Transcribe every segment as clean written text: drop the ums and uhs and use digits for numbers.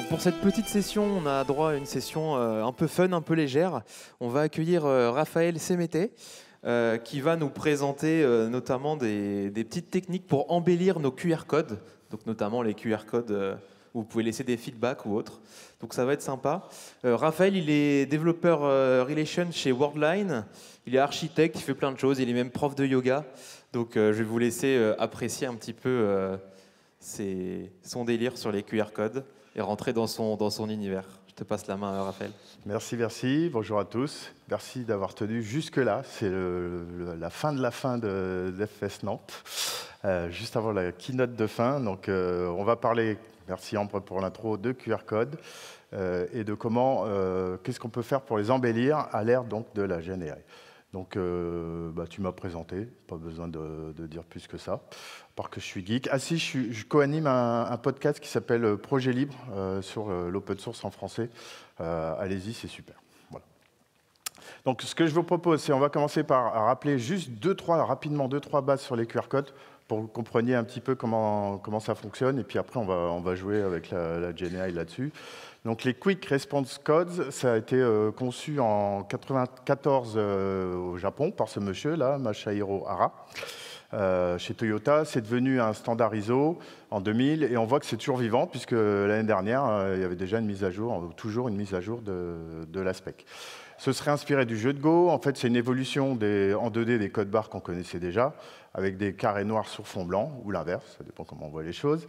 Pour cette petite session, on a droit à une session un peu fun, un peu légère. On va accueillir Raphaël Sémété, qui va nous présenter notamment des petites techniques pour embellir nos QR codes, donc notamment les QR codes où vous pouvez laisser des feedbacks ou autres. Donc ça va être sympa. Raphaël, il est développeur relation chez Worldline. Il est architecte, il fait plein de choses. Il est même prof de yoga. Donc je vais vous laisser apprécier un petit peu son délire sur les QR codes et rentrer dans son univers. Je te passe la main, Raphaël. Merci, merci. Bonjour à tous. Merci d'avoir tenu jusque-là. C'est la fin de la fin de l'FS Nantes, juste avant la keynote de fin. Donc, on va parler, merci Ambre pour l'intro, de QR code et de comment, qu'est-ce qu'on peut faire pour les embellir à l'ère donc de la GNRI. Donc, tu m'as présenté, pas besoin de dire plus que ça, à part que je suis geek. Ah si, je co-anime un podcast qui s'appelle Projet Libre sur l'open source en français. Allez-y, c'est super. Voilà. Donc, ce que je vous propose, c'est on va commencer par rappeler juste rapidement deux, trois bases sur les QR codes pour que vous compreniez un petit peu comment ça fonctionne. Et puis après, on va jouer avec la GNI là-dessus. Donc les Quick Response Codes, ça a été conçu en 1994 au Japon par ce monsieur-là, Masahiro Hara. Chez Toyota, c'est devenu un standard ISO en 2000 et on voit que c'est toujours vivant puisque l'année dernière, il y avait déjà une mise à jour, toujours une mise à jour de la spec. Ce serait inspiré du jeu de Go. En fait, c'est une évolution en 2D des codes barres qu'on connaissait déjà, avec des carrés noirs sur fond blanc, ou l'inverse, ça dépend comment on voit les choses.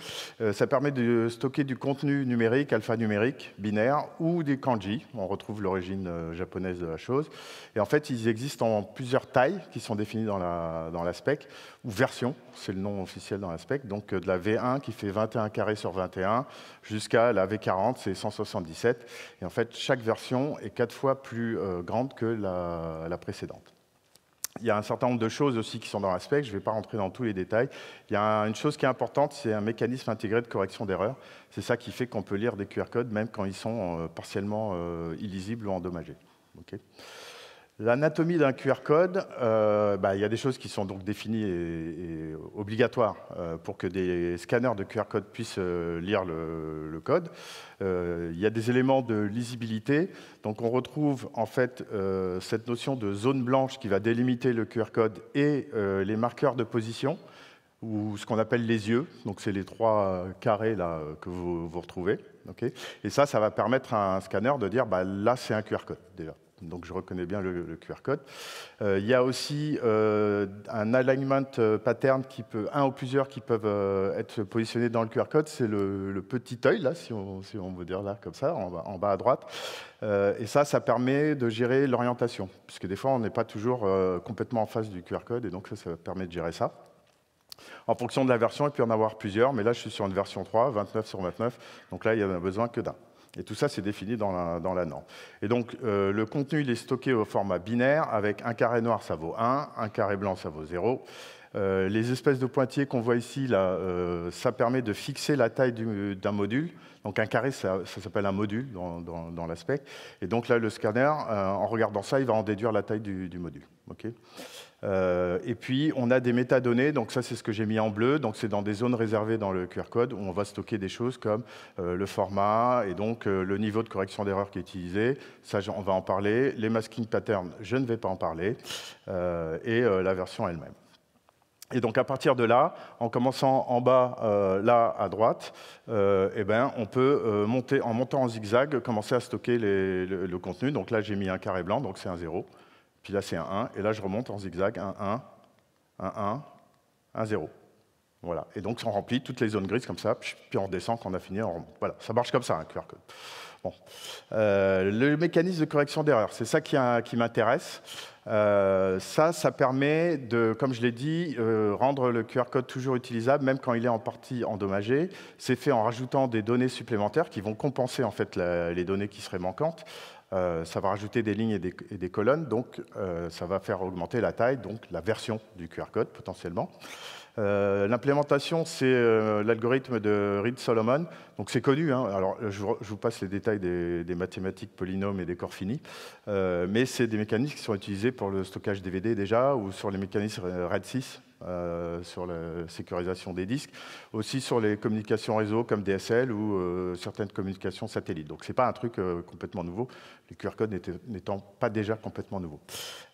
Ça permet de stocker du contenu numérique, alphanumérique, binaire, ou des kanji. On retrouve l'origine japonaise de la chose. Et en fait, ils existent en plusieurs tailles qui sont définies dans la spec, ou versions, c'est le nom officiel dans la spec. Donc de la V1 qui fait 21 carrés sur 21, jusqu'à la V40, c'est 177. Et en fait, chaque version est 4 fois plus grande que la précédente. Il y a un certain nombre de choses aussi qui sont dans la spec, je ne vais pas rentrer dans tous les détails. Il y a une chose qui est importante, c'est un mécanisme intégré de correction d'erreurs. C'est ça qui fait qu'on peut lire des QR codes même quand ils sont partiellement illisibles ou endommagés. Okay. L'anatomie d'un QR code, il y a des choses qui sont donc définies et obligatoires pour que des scanners de QR code puissent lire le code. Il y a des éléments de lisibilité. Donc on retrouve en fait cette notion de zone blanche qui va délimiter le QR code et les marqueurs de position, ou ce qu'on appelle les yeux. Donc c'est les trois carrés là, que vous retrouvez. Okay. Et ça va permettre à un scanner de dire là c'est un QR code déjà. Donc je reconnais bien le QR code. Il y a aussi un alignment pattern un ou plusieurs qui peuvent être positionnés dans le QR code. C'est le petit œil, là, si on veut dire là, comme ça, en bas à droite. Et ça permet de gérer l'orientation, puisque des fois, on n'est pas toujours complètement en face du QR code, et donc ça permet de gérer ça. En fonction de la version, il peut y en avoir plusieurs, mais là, je suis sur une version 3, 29 sur 29, donc là, il n'y en a besoin que d'un. Et tout ça, c'est défini dans la norme. Et donc, le contenu, il est stocké au format binaire, avec un carré noir, ça vaut 1, un carré blanc, ça vaut 0. Les espèces de pointillés qu'on voit ici, là, ça permet de fixer la taille d'un module. Donc, un carré, ça s'appelle un module dans la spec. Et donc, là, le scanner, en regardant ça, il va en déduire la taille du module. Okay. Et puis, on a des métadonnées, donc ça, c'est ce que j'ai mis en bleu. Donc, c'est dans des zones réservées dans le QR code où on va stocker des choses comme le format et donc le niveau de correction d'erreur qui est utilisé. Ça, on va en parler. Les masking patterns, je ne vais pas en parler. Et la version elle-même. Et donc, à partir de là, en commençant en bas, là, à droite, on peut, en montant en zigzag, commencer à stocker le contenu. Donc là, j'ai mis un carré blanc, donc c'est un 0. Puis là, c'est un 1. Et là, je remonte en zigzag, un 1, un 1, un 0. Voilà. Et donc, on remplit toutes les zones grises comme ça. Puis on descend, quand on a fini, on remonte. Voilà. Ça marche comme ça, un QR code. Bon. Le mécanisme de correction d'erreur, c'est ça qui m'intéresse. Ça permet de, comme je l'ai dit, rendre le QR code toujours utilisable, même quand il est en partie endommagé. C'est fait en rajoutant des données supplémentaires qui vont compenser en fait les données qui seraient manquantes. Ça va rajouter des lignes et des colonnes, donc ça va faire augmenter la taille, donc la version du QR code potentiellement. L'implémentation, c'est l'algorithme de Reed-Solomon. Donc c'est connu, hein. Alors je vous passe les détails des mathématiques polynômes et des corps finis, mais c'est des mécanismes qui sont utilisés pour le stockage DVD déjà, ou sur les mécanismes RAID 6, sur la sécurisation des disques, aussi sur les communications réseau comme DSL ou certaines communications satellites. Donc ce n'est pas un truc complètement nouveau, les QR codes n'étant pas déjà complètement nouveaux.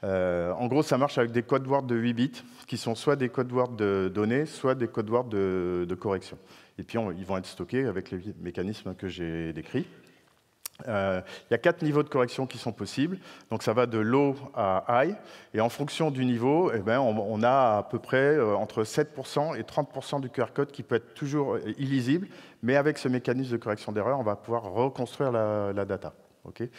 En gros, ça marche avec des codes Word de 8 bits, qui sont soit des codes Word de données, soit des codes Word de correction. Et puis ils vont être stockés avec les mécanismes que j'ai décrits. Il y a 4 niveaux de correction qui sont possibles. Donc ça va de low à high. Et en fonction du niveau, eh ben, on a à peu près entre 7% et 30% du QR code qui peut être toujours illisible. Mais avec ce mécanisme de correction d'erreur, on va pouvoir reconstruire la data. Okay,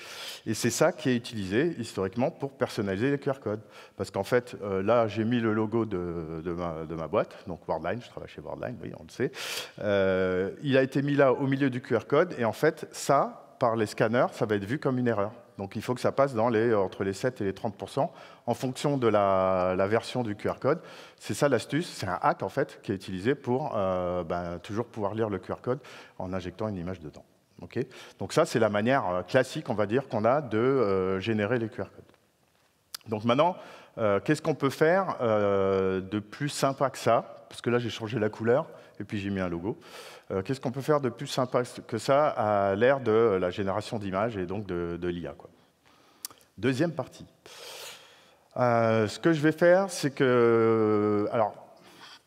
et c'est ça qui est utilisé historiquement pour personnaliser les QR codes. Parce qu'en fait, là, j'ai mis le logo de ma boîte, donc Worldline, je travaille chez Worldline, oui, on le sait. Il a été mis là au milieu du QR code, et en fait, ça, par les scanners, ça va être vu comme une erreur. Donc il faut que ça passe entre les 7 et les 30% en fonction de la version du QR code. C'est ça l'astuce, c'est un hack en fait qui est utilisé pour toujours pouvoir lire le QR code en injectant une image dedans. Okay, donc ça, c'est la manière classique, on va dire, qu'on a de générer les QR codes. Donc maintenant, qu'est-ce qu'on peut faire de plus sympa que ça? Parce que là, j'ai changé la couleur et puis j'ai mis un logo. Qu'est-ce qu'on peut faire de plus sympa que ça à l'ère de la génération d'images et donc de l'IA? Deuxième partie. Ce que je vais faire, c'est que... Alors,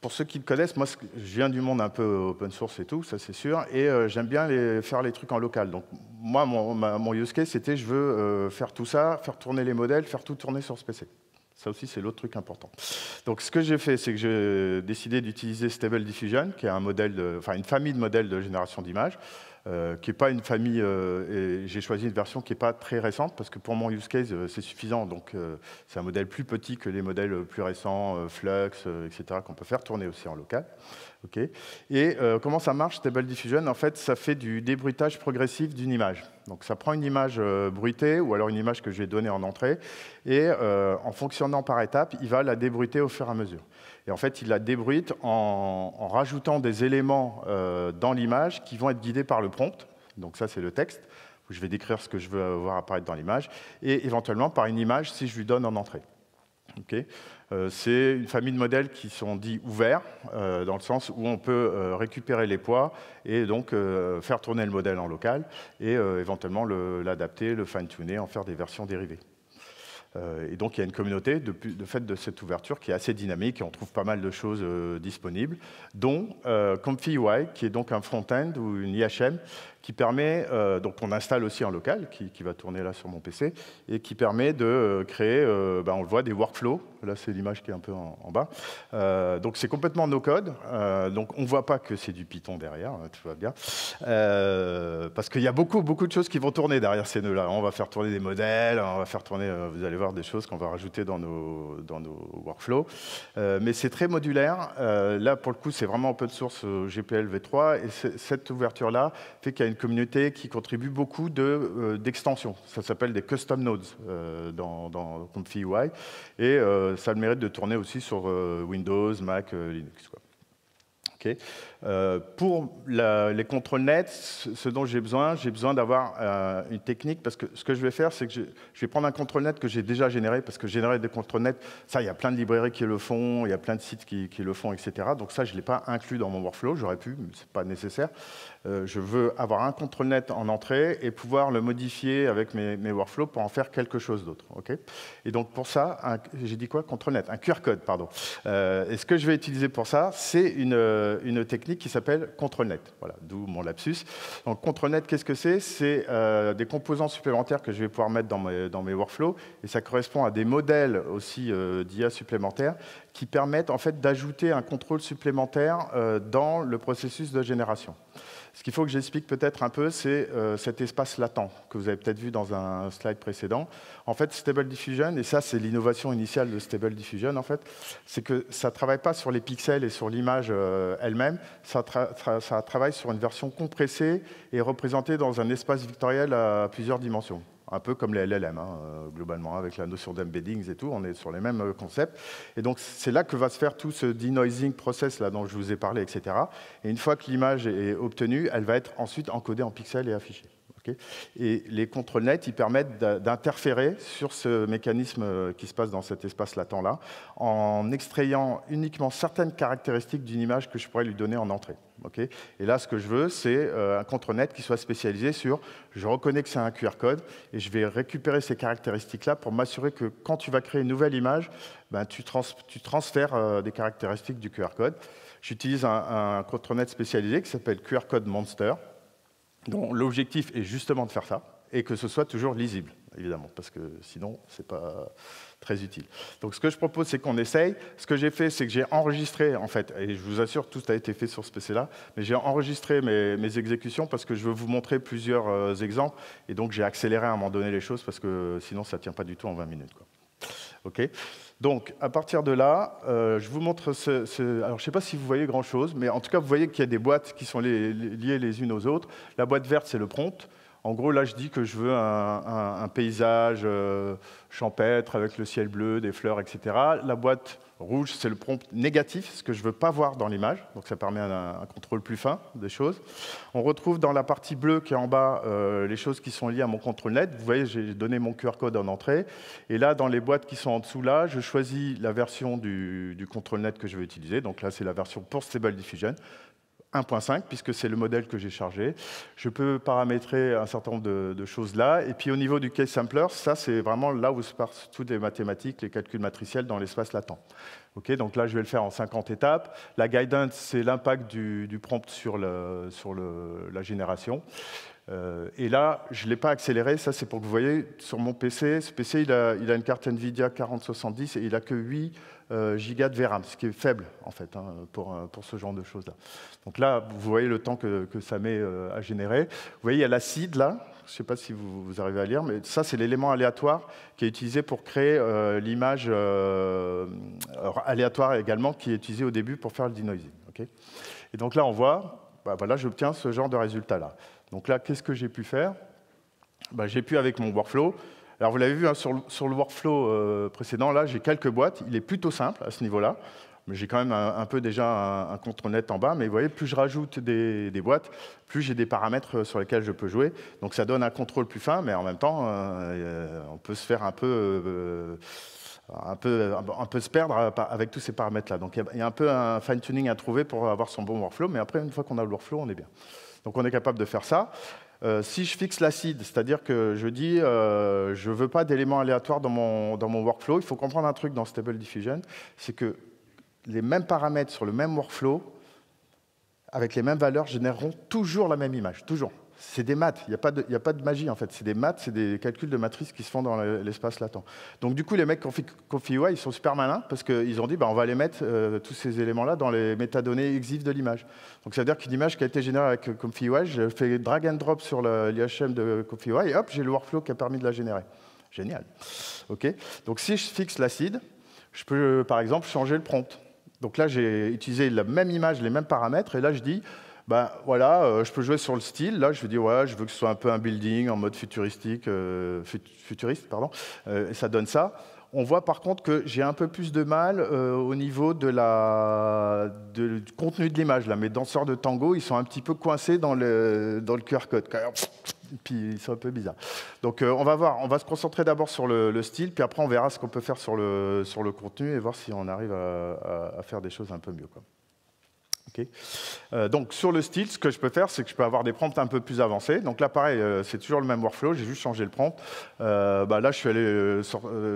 pour ceux qui me connaissent, moi, je viens du monde un peu open source et tout, ça c'est sûr, et j'aime bien faire les trucs en local. Donc moi, mon use case, c'était je veux faire tout ça, faire tourner les modèles, faire tout tourner sur ce PC. Ça aussi, c'est l'autre truc important. Donc ce que j'ai fait, c'est que j'ai décidé d'utiliser Stable Diffusion, qui est une famille de modèles de génération d'images, qui n'est pas une famille, et j'ai choisi une version qui n'est pas très récente, parce que pour mon use case, c'est suffisant. Donc c'est un modèle plus petit que les modèles plus récents, Flux, etc., qu'on peut faire tourner aussi en local. Okay. Et comment ça marche, Stable Diffusion? En fait, ça fait du débruitage progressif d'une image. Donc ça prend une image bruitée, ou alors une image que je vais donner en entrée, et en fonctionnant par étapes, il va la débruiter au fur et à mesure. Et en fait, il la débruite en rajoutant des éléments dans l'image qui vont être guidés par le prompt. Donc ça, c'est le texte, où je vais décrire ce que je veux voir apparaître dans l'image, et éventuellement par une image si je lui donne en entrée. Okay. C'est une famille de modèles qui sont dits ouverts, dans le sens où on peut récupérer les poids et donc faire tourner le modèle en local et éventuellement l'adapter, le fine-tuner, en faire des versions dérivées. Et donc il y a une communauté de fait de cette ouverture qui est assez dynamique et on trouve pas mal de choses disponibles, dont ComfyUI, qui est donc un front-end ou une IHM qui permet, donc on installe aussi en local, qui va tourner là sur mon PC, et qui permet de créer, on le voit, des workflows. Là, c'est l'image qui est un peu en bas. Donc c'est complètement no-code. Donc on ne voit pas que c'est du Python derrière, tout va bien. Parce qu'il y a beaucoup de choses qui vont tourner derrière ces nœuds-là. On va faire tourner des modèles, on va faire tourner, vous allez voir, des choses qu'on va rajouter dans nos workflows. Mais c'est très modulaire. Là, pour le coup, c'est vraiment open source GPL v3. Et cette ouverture-là fait qu'il y a une communauté qui contribue beaucoup d'extensions. Ça s'appelle des custom nodes dans ComfyUI. Et ça a le mérite de tourner aussi sur Windows, Mac, Linux. Okay. Pour les contrôles nets, ce dont j'ai besoin d'avoir une technique, parce que ce que je vais faire, c'est que je vais prendre un contrôle net que j'ai déjà généré, parce que générer des contrôles nets, ça, il y a plein de librairies qui le font, il y a plein de sites qui le font, etc. Donc ça, je ne l'ai pas inclus dans mon workflow, j'aurais pu, mais ce n'est pas nécessaire. Je veux avoir un contrôle net en entrée et pouvoir le modifier avec mes workflows pour en faire quelque chose d'autre. Okay. Et donc pour ça, j'ai dit quoi? Contrôle net, un QR code, pardon. Et ce que je vais utiliser pour ça, c'est une technique qui s'appelle ControlNet. Voilà, d'où mon lapsus. Donc ControlNet, qu'est-ce que c'est? C'est des composants supplémentaires que je vais pouvoir mettre dans mes workflows, et ça correspond à des modèles aussi d'IA supplémentaires qui permettent en fait d'ajouter un contrôle supplémentaire dans le processus de génération. Ce qu'il faut que j'explique peut-être un peu, c'est cet espace latent que vous avez peut-être vu dans un slide précédent. En fait, Stable Diffusion, et ça c'est l'innovation initiale de Stable Diffusion, en fait, c'est que ça ne travaille pas sur les pixels et sur l'image elle-même, ça travaille sur une version compressée et représentée dans un espace vectoriel à plusieurs dimensions. Un peu comme les LLM, globalement, avec la notion d'embeddings et tout, on est sur les mêmes concepts. Et donc, c'est là que va se faire tout ce denoising process là, dont je vous ai parlé, etc. Et une fois que l'image est obtenue, elle va être ensuite encodée en pixels et affichée. Okay. Et les contrôles nets, ils permettent d'interférer sur ce mécanisme qui se passe dans cet espace latent-là, en extrayant uniquement certaines caractéristiques d'une image que je pourrais lui donner en entrée. Okay. Et là, ce que je veux, c'est un contrôle net qui soit spécialisé sur « je reconnais que c'est un QR code et je vais récupérer ces caractéristiques-là pour m'assurer que quand tu vas créer une nouvelle image, ben, tu transfères des caractéristiques du QR code. » J'utilise un contrôle net spécialisé qui s'appelle QR Code Monster, dont l'objectif est justement de faire ça, et que ce soit toujours lisible, évidemment, parce que sinon, ce n'est pas très utile. Donc ce que je propose, c'est qu'on essaye. Ce que j'ai fait, c'est que j'ai enregistré, en fait, et je vous assure, tout a été fait sur ce PC-là, mais j'ai enregistré mes exécutions parce que je veux vous montrer plusieurs exemples, et donc j'ai accéléré à un moment donné les choses, parce que sinon, ça ne tient pas du tout en 20 minutes. Quoi. Okay. Donc, à partir de là, je vous montre alors, je ne sais pas si vous voyez grand-chose, mais en tout cas, vous voyez qu'il y a des boîtes qui sont liées les unes aux autres. La boîte verte, c'est le prompt. En gros, là, je dis que je veux un paysage champêtre avec le ciel bleu, des fleurs, etc. La boîte rouge, c'est le prompt négatif, ce que je ne veux pas voir dans l'image. Donc, ça permet un contrôle plus fin des choses. On retrouve dans la partie bleue qui est en bas les choses qui sont liées à mon contrôle net. Vous voyez, j'ai donné mon QR code en entrée. Et là, dans les boîtes qui sont en dessous, là, je choisis la version du contrôle net que je veux utiliser. Donc là, c'est la version pour Stable Diffusion. 1.5, puisque c'est le modèle que j'ai chargé. Je peux paramétrer un certain nombre de choses là. Et puis au niveau du case sampler, ça c'est vraiment là où se passent toutes les mathématiques, les calculs matriciels dans l'espace latent. Okay, donc là, je vais le faire en 50 étapes. La guidance, c'est l'impact du prompt sur la génération. Et là, je ne l'ai pas accéléré. Ça, c'est pour que vous voyez, sur mon PC, ce PC, il a une carte NVIDIA 4070 et il n'a que 8 gigas de VRAM, ce qui est faible, en fait, hein, pour ce genre de choses-là. Donc là, vous voyez le temps que ça met à générer. Vous voyez, il y a l'acide, là. Je ne sais pas si vous arrivez à lire, mais ça, c'est l'élément aléatoire qui est utilisé pour créer l'image aléatoire également, qui est utilisée au début pour faire le denoising. Okay. Et donc là, on voit, voilà, j'obtiens ce genre de résultat-là. Donc là, qu'est-ce que j'ai pu faire? J'ai pu, avec mon workflow. Alors, vous l'avez vu, hein, sur le workflow précédent, là, j'ai quelques boîtes. Il est plutôt simple à ce niveau-là. Mais j'ai quand même un peu déjà un contrôle net en bas. Mais vous voyez, plus je rajoute des boîtes, plus j'ai des paramètres sur lesquels je peux jouer. Donc, ça donne un contrôle plus fin, mais en même temps, on peut se faire un peu se perdre avec tous ces paramètres-là. Donc, il y a un peu un fine-tuning à trouver pour avoir son bon workflow. Mais après, une fois qu'on a le workflow, on est bien. Donc, on est capable de faire ça. Si je fixe l'acide, c'est-à-dire que je dis je ne veux pas d'éléments aléatoires dans mon workflow, il faut comprendre un truc dans Stable Diffusion, c'est que les mêmes paramètres sur le même workflow, avec les mêmes valeurs, généreront toujours la même image, toujours. C'est des maths, il n'y a pas de magie en fait, c'est des maths, c'est des calculs de matrices qui se font dans l'espace latent. Donc du coup, les mecs ConfigUI, ils sont super malins parce qu'ils ont dit on va aller mettre tous ces éléments-là dans les métadonnées EXIF de l'image. Donc ça veut dire qu'une image qui a été générée avec ConfigUI, je fais drag and drop sur l'IHM de ConfigUI et hop, j'ai le workflow qui a permis de la générer. Génial. Okay. Donc si je fixe l'acide, je peux par exemple changer le prompt. Donc là, j'ai utilisé la même image, les mêmes paramètres, et là, je dis, voilà, je peux jouer sur le style. Là, je vais dire, ouais, je veux que ce soit un peu un building en mode futuriste, et ça donne ça. On voit par contre que j'ai un peu plus de mal au niveau du contenu de l'image. Mes danseurs de tango, ils sont un petit peu coincés dans le QR code. Puis ils sont un peu bizarres. Donc on va voir, on va se concentrer d'abord sur le style, puis après on verra ce qu'on peut faire sur le contenu et voir si on arrive à faire des choses un peu mieux, quoi. Okay. Donc sur le style, ce que je peux faire, c'est que je peux avoir des prompts un peu plus avancés. Donc là, pareil, c'est toujours le même workflow, j'ai juste changé le prompt. Là, je suis allé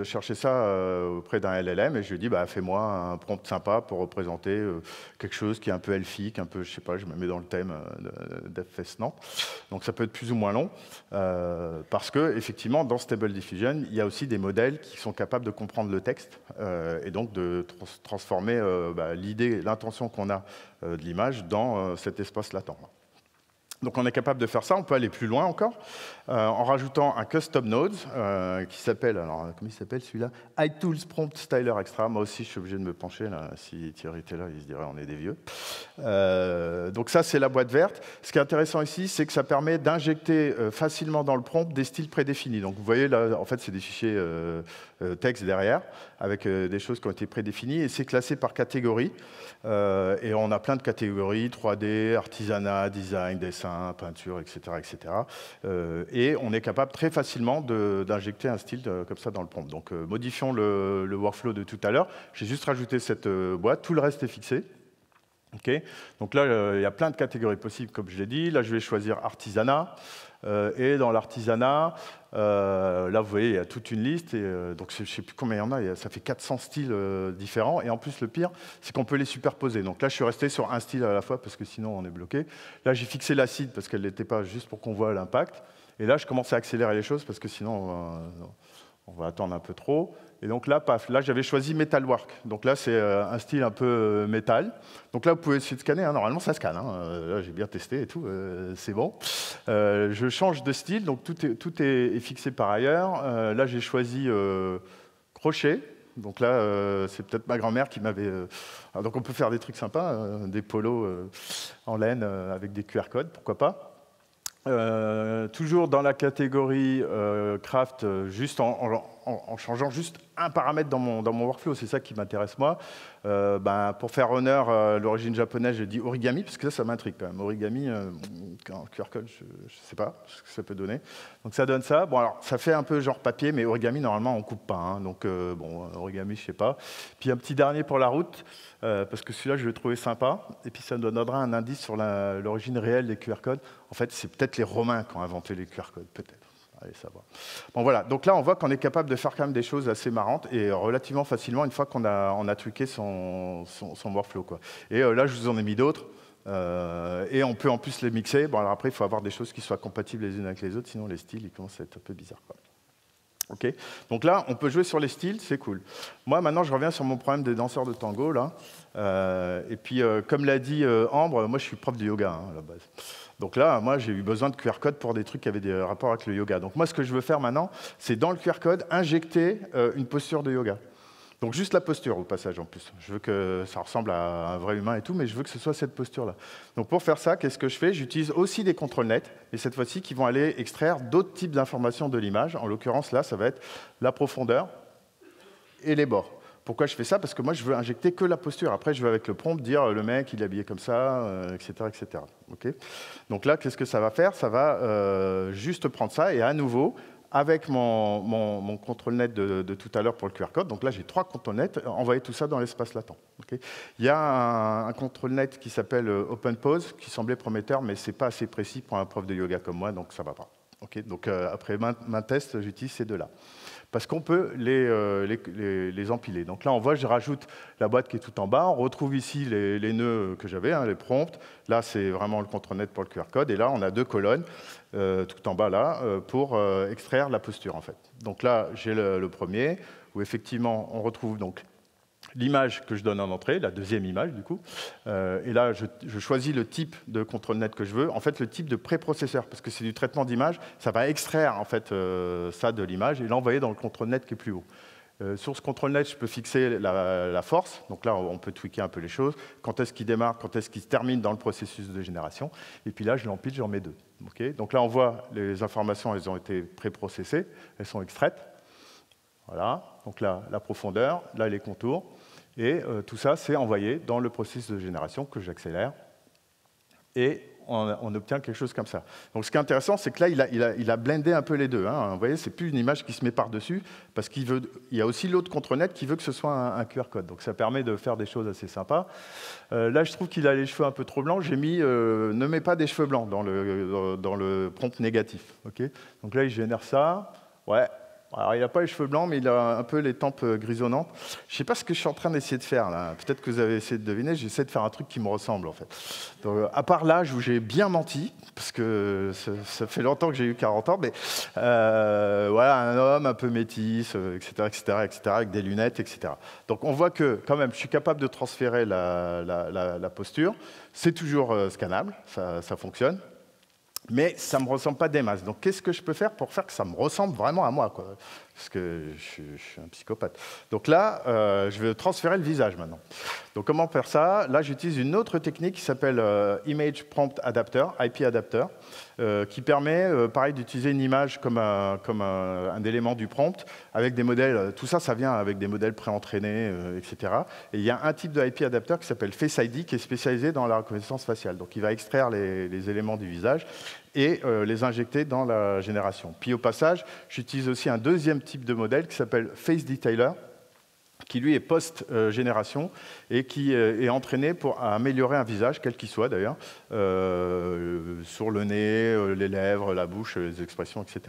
chercher ça auprès d'un LLM et je lui ai dit, fais-moi un prompt sympa pour représenter quelque chose qui est un peu elfique, un peu, je sais pas, je me mets dans le thème d'FS Nantes. Donc ça peut être plus ou moins long, parce que effectivement, dans Stable Diffusion, il y a aussi des modèles qui sont capables de comprendre le texte et donc de transformer l'idée, l'intention qu'on a de l'image dans cet espace latent. Donc on est capable de faire ça, on peut aller plus loin encore, en rajoutant un custom node qui s'appelle, alors comment il s'appelle celui-là? iTools Prompt Styler Extra. Moi aussi je suis obligé de me pencher, là. Si Thierry était là, il se dirait on est des vieux. Donc ça, c'est la boîte verte. Ce qui est intéressant ici, c'est que ça permet d'injecter facilement dans le prompt des styles prédéfinis. Donc vous voyez là, en fait, c'est des fichiers texte derrière, avec des choses qui ont été prédéfinies, et c'est classé par catégorie. Et on a plein de catégories, 3D, artisanat, design, dessin, peinture, etc. etc. Et on est capable très facilement d'injecter un style comme ça dans le prompt. Donc modifions le workflow de tout à l'heure. J'ai juste rajouté cette boîte, tout le reste est fixé. Okay. Donc là, il y a plein de catégories possibles, comme je l'ai dit. Là, je vais choisir artisanat. Et dans l'artisanat, là, vous voyez, il y a toute une liste. Et, donc, je ne sais plus combien il y en a. Ça fait 400 styles différents. Et en plus, le pire, c'est qu'on peut les superposer. Donc là, je suis resté sur un style à la fois, parce que sinon, on est bloqué. Là, j'ai fixé l'acide, parce qu'elle n'était pas juste pour qu'on voit l'impact. Et là, je commence à accélérer les choses, parce que sinon, on va attendre un peu trop. Et donc là, paf, là j'avais choisi Metalwork. Donc là, c'est un style un peu métal. Donc là, vous pouvez essayer de scanner. Hein. Normalement, ça scanne. Hein. Là, j'ai bien testé et tout. C'est bon. Je change de style. Donc tout est fixé par ailleurs. Là, j'ai choisi crochet. Donc là, c'est peut-être ma grand-mère qui m'avait... donc on peut faire des trucs sympas. Des polos en laine avec des QR codes. Pourquoi pas. Toujours dans la catégorie craft, juste en changeant juste un paramètre dans mon workflow, c'est ça qui m'intéresse moi. Pour faire honneur à l'origine japonaise, j'ai dit origami, parce que ça m'intrigue quand même. Origami, QR code, je ne sais pas ce que ça peut donner. Donc ça donne ça. Bon, alors ça fait un peu genre papier, mais origami, normalement, on ne coupe pas. Hein. Donc bon, origami, je ne sais pas. Puis un petit dernier pour la route, parce que celui-là, je l'ai trouvé sympa. Et puis ça nous donnera un indice sur l'origine réelle des QR codes. En fait, c'est peut-être les Romains qui ont inventé les QR codes, peut-être. Allez savoir. Bon voilà, donc là on voit qu'on est capable de faire quand même des choses assez marrantes et relativement facilement une fois qu'on a tweaké son workflow, quoi. Et là je vous en ai mis d'autres et on peut en plus les mixer. Bon alors après il faut avoir des choses qui soient compatibles les unes avec les autres, sinon les styles ils commencent à être un peu bizarres, quoi. Okay. Donc là, on peut jouer sur les styles, c'est cool. Moi, maintenant, je reviens sur mon problème des danseurs de tango. Là. Et puis, comme l'a dit Ambre, moi, je suis prof de yoga hein, à la base. Donc là, moi, j'ai eu besoin de QR code pour des trucs qui avaient des rapports avec le yoga. Donc moi, ce que je veux faire maintenant, c'est dans le QR code, injecter une posture de yoga. Donc juste la posture au passage en plus. Je veux que ça ressemble à un vrai humain et tout, mais je veux que ce soit cette posture-là. Donc pour faire ça, qu'est-ce que je fais? J'utilise aussi des contrôles nets, mais cette fois-ci qui vont aller extraire d'autres types d'informations de l'image. En l'occurrence, là, ça va être la profondeur et les bords. Pourquoi je fais ça? Parce que moi, je veux injecter que la posture. Après, je veux avec le prompt dire le mec, il est habillé comme ça, etc. etc. Okay. Donc là, qu'est-ce que ça va faire? Ça va juste prendre ça et à nouveau, avec mon contrôle net de tout à l'heure pour le QR code, donc là j'ai 3 contrôles nets, envoyer tout ça dans l'espace latent. Okay. Il y a un contrôle net qui s'appelle Open Pose, qui semblait prometteur, mais ce n'est pas assez précis pour un prof de yoga comme moi, donc ça ne va pas. Okay. Donc après maintes tests, j'utilise ces deux-là. Parce qu'on peut les empiler. Donc là, on voit, je rajoute la boîte qui est tout en bas. On retrouve ici les nœuds que j'avais, hein, les prompts. Là, c'est vraiment le contrôle net pour le QR code. Et là, on a 2 colonnes tout en bas là pour extraire la posture, en fait. Donc là, j'ai le premier, où effectivement, on retrouve donc l'image que je donne en entrée, la deuxième image du coup, et là je choisis le type de contrôle net que je veux, en fait le type de préprocesseur, parce que c'est du traitement d'image, ça va extraire en fait ça de l'image et l'envoyer dans le contrôle net qui est plus haut. Sur ce contrôle net, je peux fixer la force, donc là on peut tweaker un peu les choses, quand est-ce qu'il démarre, quand est-ce qu'il se termine dans le processus de génération, et puis là je l'empile, j'en mets 2. Okay, donc là on voit les informations, elles ont été préprocessées, elles sont extraites. Voilà, donc là, la profondeur, là, les contours. Et tout ça, c'est envoyé dans le processus de génération que j'accélère. Et on obtient quelque chose comme ça. Donc ce qui est intéressant, c'est que là, il a blendé un peu les deux. Hein. Vous voyez, ce n'est plus une image qui se met par-dessus, parce qu'il y a aussi l'autre contrôle net qui veut que ce soit un QR code. Donc ça permet de faire des choses assez sympas. Là, je trouve qu'il a les cheveux un peu trop blancs. J'ai mis ne mets pas des cheveux blancs dans le prompt négatif. Okay, donc là, il génère ça. Ouais. Alors, il n'a pas les cheveux blancs, mais il a un peu les tempes grisonnantes. Je ne sais pas ce que je suis en train d'essayer de faire, là. Peut-être que vous avez essayé de deviner. J'essaie de faire un truc qui me ressemble, en fait. Donc, à part l'âge où j'ai bien menti, parce que ça fait longtemps que j'ai eu 40 ans, mais voilà, un homme un peu métis, etc., avec des lunettes, etc. Donc, on voit que, quand même, je suis capable de transférer la posture. C'est toujours scannable, ça fonctionne. Mais ça ne me ressemble pas des masses. Donc, qu'est-ce que je peux faire pour faire que ça me ressemble vraiment à moi, quoi? parce que je suis un psychopathe. Donc là, je vais transférer le visage maintenant. Donc comment faire ça? Là, j'utilise une autre technique qui s'appelle Image Prompt Adapter, IP Adapter, qui permet, pareil, d'utiliser une image comme un élément du prompt avec des modèles. Tout ça, ça vient avec des modèles préentraînés, etc. Et il y a un type de IP Adapter qui s'appelle Face ID, qui est spécialisé dans la reconnaissance faciale. Donc il va extraire les éléments du visage et les injecter dans la génération. Puis au passage, j'utilise aussi un deuxième type de modèle qui s'appelle Face Detailer, qui lui est post-génération et qui est entraîné pour améliorer un visage, quel qu'il soit d'ailleurs, sur le nez, les lèvres, la bouche, les expressions, etc.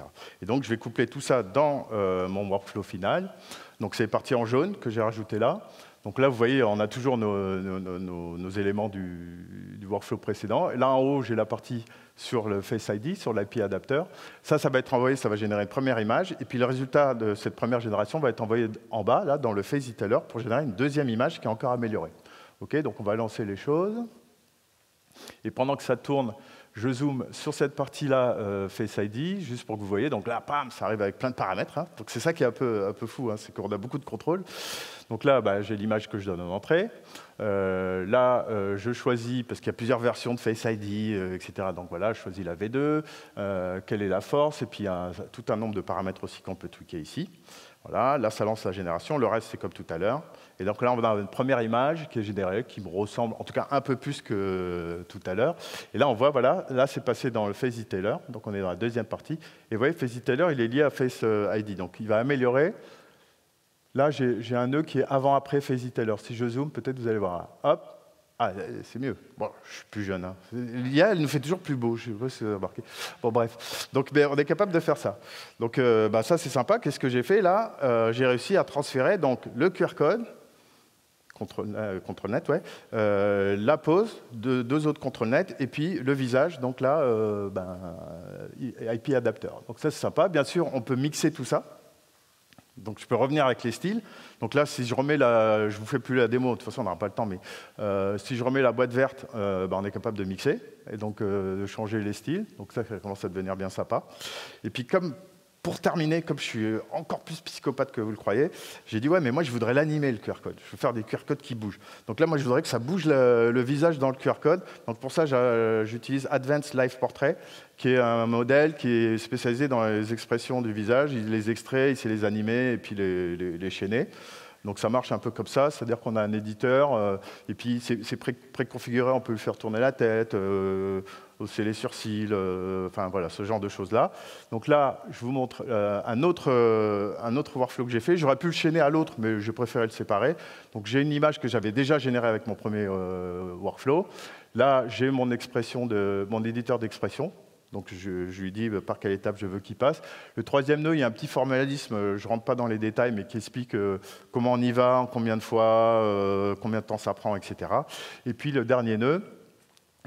Et donc je vais coupler tout ça dans mon workflow final. Donc c'est parti en jaune que j'ai rajouté là. Donc là, vous voyez, on a toujours nos éléments du workflow précédent. Et là, en haut, j'ai la partie sur le Face ID, sur l'IP Adapter. Ça va être envoyé, ça va générer une première image. Et puis le résultat de cette première génération va être envoyé en bas, là, dans le Face Detailer, pour générer une deuxième image qui est encore améliorée. OK, donc on va lancer les choses. Et pendant que ça tourne, je zoome sur cette partie-là, Face ID, juste pour que vous voyez. Donc là, pam, ça arrive avec plein de paramètres. Hein. Donc c'est ça qui est un peu fou, hein, c'est qu'on a beaucoup de contrôle. Donc là, j'ai l'image que je donne en entrée. Là, je choisis, parce qu'il y a plusieurs versions de Face ID, etc. Donc voilà, je choisis la V2, quelle est la force, et puis il y a tout un nombre de paramètres aussi qu'on peut tweaker ici. Voilà, là, ça lance la génération. Le reste, c'est comme tout à l'heure. Et donc là, on a une première image qui est générée, qui me ressemble, en tout cas un peu plus que tout à l'heure. Et là, on voit, voilà, là, c'est passé dans le Face Detailer. Donc on est dans la deuxième partie. Et vous voyez, Face Detailer, il est lié à Face ID. Donc il va améliorer. Là, j'ai un nœud qui est avant-après Face Detailer. Si je zoome, peut-être vous allez voir. Hop. Ah, c'est mieux. Bon, je suis plus jeune. Hein. L'IA, elle nous fait toujours plus beau. Je sais pas si vous avez remarqué. Bon, bref. Donc, on est capable de faire ça. Donc, ça, c'est sympa. Qu'est-ce que j'ai fait là? J'ai réussi à transférer donc, le QR code, CTRL-NET, ouais, la pose, deux autres CTRL-NET, et puis le visage, donc là, IP Adapter. Donc, ça, c'est sympa. Bien sûr, on peut mixer tout ça. Donc je peux revenir avec les styles. Donc là, si je remets je ne vous fais plus la démo, de toute façon on n'aura pas le temps, mais si je remets la boîte verte, on est capable de mixer et donc de changer les styles. Donc ça commence à devenir bien sympa. Et puis pour terminer, comme je suis encore plus psychopathe que vous le croyez, j'ai dit ouais, mais moi je voudrais l'animer le QR code. Je veux faire des QR codes qui bougent. Donc là, moi je voudrais que ça bouge le visage dans le QR code. Donc pour ça, j'utilise Advanced Live Portrait, qui est un modèle qui est spécialisé dans les expressions du visage. Il les extrait, il sait les animer et puis les chaîner. Donc ça marche un peu comme ça, c'est-à-dire qu'on a un éditeur, et puis c'est préconfiguré, on peut lui faire tourner la tête, hausser les sourcils, enfin voilà, ce genre de choses-là. Donc là, je vous montre un autre workflow que j'ai fait. J'aurais pu le chaîner à l'autre, mais j'ai préféré le séparer. Donc j'ai une image que j'avais déjà générée avec mon premier workflow. Là, j'ai mon éditeur d'expression. Donc je lui dis par quelle étape je veux qu'il passe. Le troisième nœud, il y a un petit formalisme, je ne rentre pas dans les détails, mais qui explique comment on y va, combien de fois, combien de temps ça prend, etc. Et puis le dernier nœud,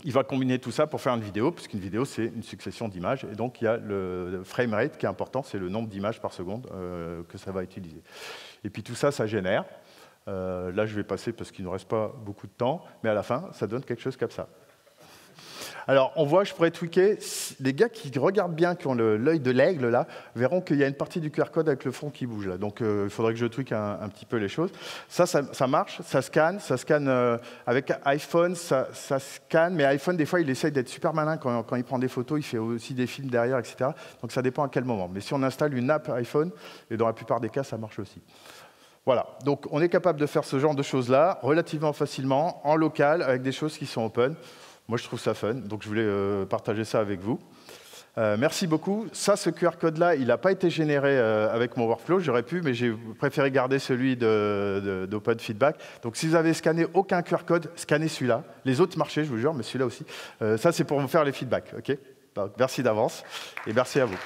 il va combiner tout ça pour faire une vidéo, puisqu'une vidéo, c'est une succession d'images. Et donc il y a le framerate qui est important, c'est le nombre d'images par seconde que ça va utiliser. Et puis tout ça, ça génère. Là, je vais passer parce qu'il ne reste pas beaucoup de temps, mais à la fin, ça donne quelque chose comme ça. Alors, on voit, je pourrais tweaker. Les gars qui regardent bien, qui ont l'œil de l'aigle, là, verront qu'il y a une partie du QR code avec le fond qui bouge. Là. Donc, il faudrait que je tweak un petit peu les choses. Ça marche, ça scanne. Avec iPhone, ça scanne. Mais iPhone, des fois, il essaye d'être super malin quand il prend des photos. Il fait aussi des films derrière, etc. Donc, ça dépend à quel moment. Mais si on installe une app iPhone, et dans la plupart des cas, ça marche aussi. Voilà, donc on est capable de faire ce genre de choses-là relativement facilement, en local, avec des choses qui sont open. Moi, je trouve ça fun, donc je voulais partager ça avec vous. Merci beaucoup. Ça, ce QR code-là, il n'a pas été généré avec mon workflow. J'aurais pu, mais j'ai préféré garder celui d'Open Feedback. Donc, si vous avez scanné aucun QR code, scannez celui-là. Les autres marchaient, je vous jure, mais celui-là aussi. Ça, c'est pour vous faire les feedbacks. Okay, donc, merci d'avance et merci à vous.